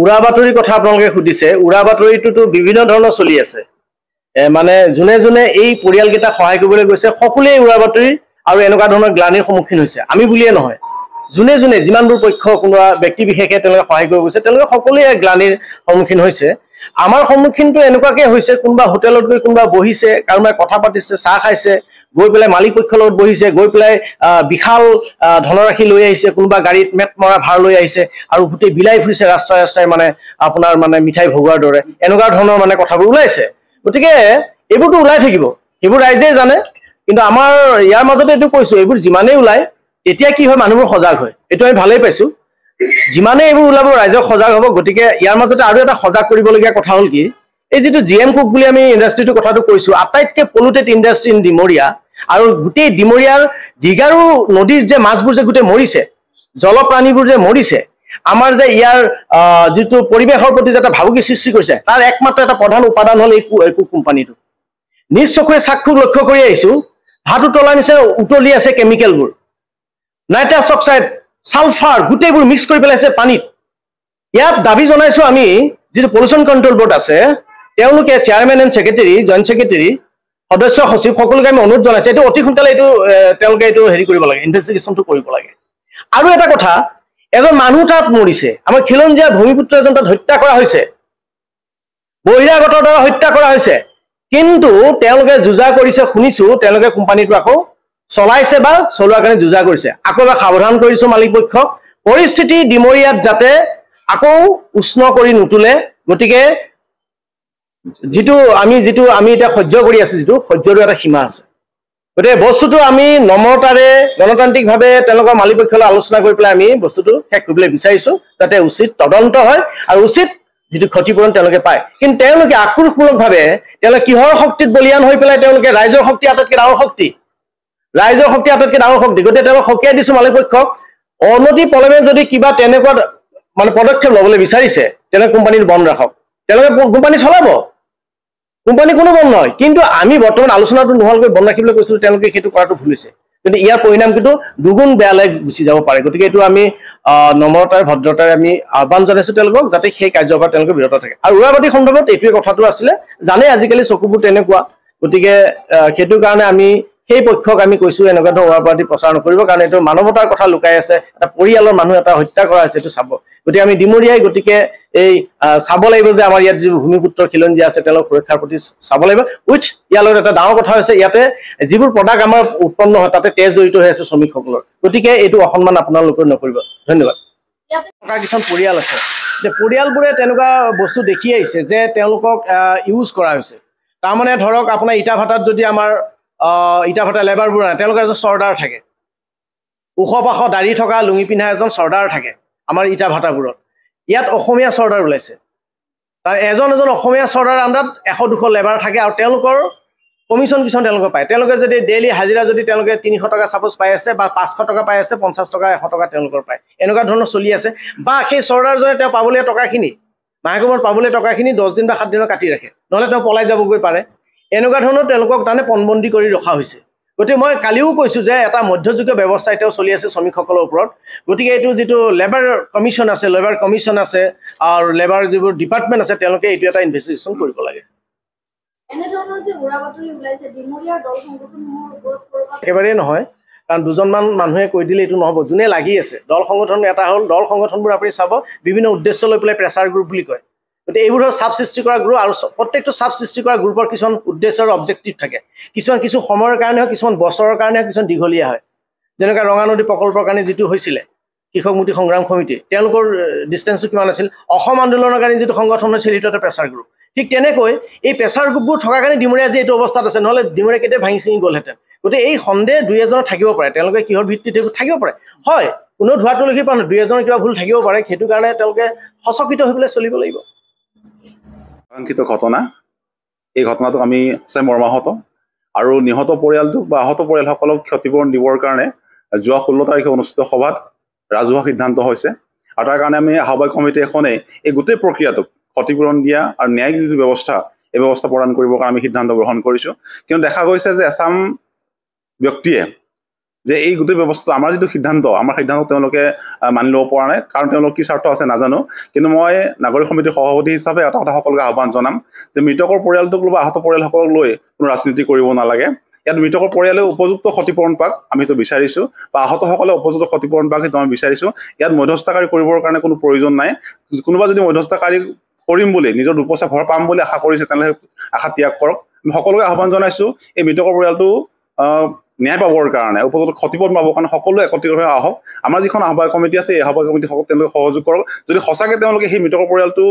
উৰা বাতৰিৰ কথা আপোনালোকে সুধিছে উৰা বাতৰিটোতো বিভিন্ন ধৰণৰ চলি আছে মানে যোনে যোনে এই পৰিয়ালকেইটা সহায় কৰিবলৈ গৈছে সকলোৱে উৰা বাতৰি আৰু এনেকুৱা ধৰণৰ গ্লানিৰ সন্মুখীন হৈছে আমি বুলিয়ে নহয় যোনে যোনে যিমানবোৰ পক্ষ কোনোবা ব্যক্তি বিশেষে তেওঁলোকে সহায় কৰিব গৈছে তেওঁলোকে সকলোৱে গ্লানিৰ সন্মুখীন হৈছে আমাৰ সন্মুখীনটো এনেকুৱাকে হৈছে কোনোবা হোটেলত গৈ কোনোবা বহিছে কাৰোবাই কথা পাতিছে চাহ খাইছে গৈ পেলাই মালিক পক্ষৰ লগত বহিছে গৈ পেলাই বিশাল ধনৰাশি লৈ আহিছে কোনোবা গাড়ীত মেট মৰা ভাৰ লৈ আহিছে আৰু গোটেই বিলাই ফুৰিছে ৰাস্তাই ৰাস্তাই মানে আপোনাৰ মানে মিঠাই ভগোৱাৰ দৰে এনেকুৱা ধৰণৰ মানে কথাবোৰ ওলাইছে গতিকে এইবোৰতো ওলাই থাকিব এইবোৰ ৰাইজে জানে কিন্তু আমাৰ ইয়াৰ মাজতে এইটো কৈছো এইবোৰ যিমানেই ওলাই তেতিয়া কি হয় মানুহবোৰ সজাগ হয় এইটো আমি ভালেই পাইছো যিমানে এইবোৰ ওলাব ৰাইজক সজাগ হ'ব গতিকে ইয়াৰ মাজতে আৰু এটা সজাগ কৰিবলগীয়া কথা হ'ল কি এই যেটো জিএম কুক বুলি আমি ইন্ডাস্ট্ৰিটো কথাটো কৈছো আটাইতকৈ পলিউটেড ইন্ডাস্ট্ৰি ইন ডিমৰিয়া আৰু গোটেই ডিমৰিয়াৰ দিগাৰু নদীৰ যে মাছবোৰ যে গোটেই মৰিছে জলপ্ৰাণীবোৰ যে মৰিছে আমাৰ যে ইয়াৰ যেটো পৰিবেশৰ প্ৰতি যে এটা ভাবুকি সৃষ্টি কৰিছে তাৰ একমাত্ৰ এটা প্ৰধান উপাদান হ'ল এই কুক কোম্পানীটো নিজ চকুৰে চাক্ষুষ লক্ষ্য কৰি আহিছো হাতু তলা নিচিনা উতলি আছে কেমিকেলবোৰ নাইট্ৰাছ অক্সাইড সালফাৰ গোটেইবোৰ মিক্স কৰি পেলাইছে পানীত ইয়াত দাবী জনাইছো আমি যেটো পলিউশন কন্ট্ৰোল বোৰ্ড আছে তেওঁলোকে chairman and secretary joint secretary সদস্য সচিব সকলোকে আমি অনুৰোধ জনাইছে এইটো অতি সোনকালে এইটো তেওঁলোকে এইটো হেৰি কৰিব লাগে ইনভেষ্টিগেশ্যনটো কৰিব লাগে আৰু এটা কথা এজন মানুহ তাত মৰিছে আমাৰ খিলঞ্জীয়া ভূমিপুত্ৰ এজন তাত হত্যা কৰা হৈছে বহিৰাগতৰ দ্বাৰা হত্যা কৰা হৈছে কিন্তু তেওঁলোকে যুজা কৰিছে শুনিছো তেওঁলোকে কোম্পানীটো আকৌ চলাইছে বা চলোৱাৰ কাৰণে যুজা কৰিছে আকৌ সাৱধান কৰিছো মালিক পক্ষক পৰিস্থিতি ডিমৰিয়াত যাতে আকৌ উষ্ণ কৰি নুতুলে গতিকে যেটো আমি এটা সহ্য কৰি আছো যেটো সহ্যৰ এটা সীমা আছে গতিকে বস্তুটো আমি নম্ৰতাৰে গণতান্ত্ৰিকভাৱে তেওঁলোকৰ মালিক পক্ষলৈ আলোচনা কৰি পেলাই আমি বস্তুটো শেষ কৰিবলৈ বিচাৰিছো যাতে উচিত তদন্ত হয় আৰু উচিত যেটো ক্ষতিপূৰণ তেওঁলোকে পায় কিন্তু তেওঁলোকে আক্ৰোশমূলকভাৱে তেওঁলোকে কিহৰ শক্তিত বলিয়ান হৈ পেলাই তেওঁলোকে ৰাইজৰ শক্তি আটাইতকৈ ডাঙৰ শক্তি গতিকে তেওঁলোক সকীয়াই দিছো মালিক পক্ষক অনতি পলমে যদি কিবা তেনেকুৱা মানে পদক্ষেপ ল'বলৈ বিচাৰিছে তেওঁলোকে কোম্পানীটো বন্ধ ৰাখক তেওঁলোকে কোম্পানী চলাব কোম্পানী কোনো বন্ধ নহয় কিন্তু আমি বৰ্তমান আলোচনাটো নহলকৈ বন্ধ ৰাখিবলৈ কৈছিলো তেওঁলোকে সেইটো কৰাটো ভুল হৈছে কিন্তু ইয়াৰ পৰিণাম কিন্তু দুগুণ বেয়ালৈ গুচি যাব পাৰে গতিকে এইটো আমি নম্ৰতাৰ ভদ্ৰতাৰে আমি আহ্বান জনাইছো তেওঁলোকক যাতে সেই কাৰ্যৰ পৰা তেওঁলোকে বিৰত থাকে আৰু উৰাবাদী সন্দৰ্ভত এইটোৱে কথাটো আছিলে জানে আজিকালি চকুবোৰ তেনেকুৱা গতিকে সেইটো কাৰণে আমি সেই পক্ষক আমি কৈছো এনেকুৱা ধৰণৰ উৰাবাদী প্ৰচাৰ নকৰিব কাৰণ এইটো মানৱতাৰ কথা লুকাই আছে এটা পৰিয়ালৰ মানুহ এটা হত্যা কৰা হৈছে এইটো চাব গতিকে আমি ডিমৰিয়াই গতিকে এই চাব লাগিব যে আমাৰ ইয়াত যি ভূমিপুত্ৰ খিলঞ্জীয়া আছে তেওঁলোকৰ সুৰক্ষাৰ প্ৰতি চাব লাগিব উইচ ইয়াৰ লগত এটা ডাঙৰ কথা হৈছে ইয়াতে যিবোৰ প্ৰডাক্ট আমাৰ উৎপন্ন হয় তাতে তেজ জড়িত হৈ আছে শ্ৰমিকসকলৰ গতিকে এইটো অসন্মান আপোনালোকে নকৰিব ধন্যবাদ কিছুমান পৰিয়াল আছে যে পৰিয়ালবোৰে তেনেকুৱা বস্তু দেখি আহিছে যে তেওঁলোকক ইউজ কৰা হৈছে তাৰমানে ধৰক আপোনাৰ ইটা ভাটাত যদি আমাৰ ইটা ভাটা লেবাৰবোৰ আনে তেওঁলোকৰ এজন চৰ্দাৰ থাকে ওখ পাখ দাড়ি থকা লুঙি পিন্ধা এজন চৰ্দাৰ থাকে আমাৰ ইটা ভাটাবোৰত ইয়াত অসমীয়া চৰ্দাৰ ওলাইছে তাৰ এজন অসমীয়া চৰ্দাৰ আণ্ডাৰত 100-200 লেবাৰ থাকে আৰু তেওঁলোকৰ কমিশ্যন কিছুমান তেওঁলোকে পায় তেওঁলোকে যদি ডেইলি হাজিৰা যদি তেওঁলোকে 300 টকা সাপোজ পাই আছে বা 500 টকা পাই আছে 50 টকা 100 টকা তেওঁলোকৰ পায় এনেকুৱা ধৰণৰ চলি আছে বা সেই চৰ্দাৰজনে তেওঁ পাবলৈ টকাখিনি মাহেকমত পাবলৈ টকাখিনি 10 দিন বা 7 দিনৰ কাটি ৰাখে নহলে তেওঁ পলাই যাবগৈ পাৰে এনেকুৱা ধৰণৰ তেওঁলোকক তানে পণবন্দী কৰি ৰখা হৈছে গতিকে মই কালিও কৈছো যে এটা মধ্যযুগীয় ব্যৱস্থা এটাও চলি আছে শ্ৰমিকসকলৰ ওপৰত গতিকে এইটো যেটো লেবাৰ কমিশ্যন আছে আৰু লেবাৰ যিবোৰ ডিপাৰ্টমেণ্ট আছে তেওঁলোকে এইটো এটা ইনভেষ্টিগেশ্যন কৰিব লাগে এনে ধৰণৰ যে উৰাবাতৰি ওলাইছে ডিমৰিয়াৰ দল সংগঠনসমূহৰ ওপৰত একেবাৰে নহয় কাৰণ দুজনমান মানুহে কৈ দিলে এইটো নহব যোনে লাগি আছে দল সংগঠন এটা হ'ল দল সংগঠনবোৰ আপুনি চাব বিভিন্ন উদ্দেশ্য লৈ পেলাই প্ৰেছাৰ গ্ৰুপ বুলি কয় গতিকে এইবোৰ সাব সৃষ্টি কৰা গ্ৰুপ আৰু প্ৰত্যেকটো সাব সৃষ্টি কৰা গ্ৰুপৰ কিছুমান উদ্দেশ্য আৰু অবজেক্টিভ থাকে কিছুমান কিছু সময়ৰ কাৰণে হয় কিছুমান বছৰৰ কাৰণে হয় কিছুমান দীঘলীয়া হয় যেনেকৈ ৰঙা নদী প্ৰকল্পৰ কাৰণে যিটো হৈছিলে কৃষক মুক্তি সংগ্ৰাম সমিতি তেওঁলোকৰ ডিষ্টেন্সটো কিমান আছিল অসম আন্দোলনৰ কাৰণে যিটো সংগঠন হৈছিল সেইটো এটা প্ৰেছাৰ গ্ৰুপ ঠিক তেনেকৈ এই প্ৰেছাৰ গ্ৰুপবোৰ থকাৰ কাৰণে ডিমৰিয়া যে এইটো অৱস্থাত আছে নহ'লে ডিমৰিয়া কেতিয়া ভাঙি চিঙি গ'লহেঁতেন গতিকে এই সন্দেহ 2-এজনৰ থাকিব পাৰে তেওঁলোকে কিহৰ ভিত্তিত এইবোৰ থাকিব পাৰে হয় কোনো ধোৱাটো লিখি পোৱা নহয় 2-এজনৰ কিবা ভুল থাকিব পাৰে সেইটো কাৰণে তেওঁলোকে সচকিত হৈ পেলাই চলিব লাগিব আকাংক্ষিত ঘটনা এই ঘটনাটোক আমি সঁচাই মৰ্মাহত আৰু নিহত পৰিয়ালটোক বা আহত পৰিয়ালসকলক ক্ষতিপূৰণ দিবৰ কাৰণে যোৱা 16 তাৰিখে অনুষ্ঠিত সভাত ৰাজহুৱা সিদ্ধান্ত হৈছে আৰু তাৰ কাৰণে আমি আহ্বায়ক কমিটি এখনে এই গোটেই প্ৰক্ৰিয়াটোক ক্ষতিপূৰণ দিয়া আৰু ন্যায়িক যিটো ব্যৱস্থা এই ব্যৱস্থা প্ৰদান কৰিবৰ কাৰণে আমি সিদ্ধান্ত গ্ৰহণ কৰিছোঁ কিন্তু দেখা গৈছে যে এছাম ব্যক্তিয়ে যে এই গোটেই ব্যৱস্থাটো আমাৰ যিটো সিদ্ধান্ত আমাৰ সিদ্ধান্ত তেওঁলোকে মানি ল'ব পৰা নাই কাৰণ তেওঁলোকৰ কি স্বাৰ্থ আছে নাজানো কিন্তু মই নাগৰিক সমিতিৰ সভাপতি হিচাপে এটা কথা সকলোকে আহ্বান জনাম যে মৃতকৰ পৰিয়ালটোক বা আহত পৰিয়ালসকলক লৈ কোনো ৰাজনীতি কৰিব নালাগে ইয়াত মৃতকৰ পৰিয়ালে উপযুক্ত ক্ষতিপূৰণ পাক আমি তো বিচাৰিছোঁ বা আহতসকলে উপযুক্ত ক্ষতিপূৰণ পাক সেইটো আমি বিচাৰিছোঁ ইয়াত মধ্যস্থতাকাৰী কৰিবৰ কাৰণে কোনো প্ৰয়োজন নাই কোনোবা যদি মধ্যস্থতাকাৰী কৰিম বুলি নিজৰ দুপইচা ভৰ পাম বুলি আশা কৰিছে তেনেহ'লে আশা ত্যাগ কৰক আমি সকলোকে আহ্বান জনাইছোঁ এই মৃতকৰ পৰিয়ালটো ন্যায় পাবৰ কাৰণে উপযুক্ত ক্ষতিপূৰণ পাবৰ কাৰণে সকলোৱে একত্ৰিত হৈ আহক আমাৰ যিখন আহ্বায়ক কমিটি আছে এই আহ্বায়ক কমিটি তেওঁলোকে সহযোগ কৰক যদি সঁচাকৈ তেওঁলোকে সেই মৃতকৰ পৰিয়ালটো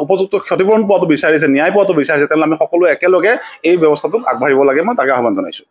উপযুক্ত ক্ষতিপূৰণ পোৱাটো বিচাৰিছে ন্যায় পোৱাটো বিচাৰিছে তেনেহ'লে আমি সকলোৱে একেলগে এই ব্যৱস্থাটোক আগবাঢ়িব লাগে মই তাকে আহ্বান জনাইছোঁ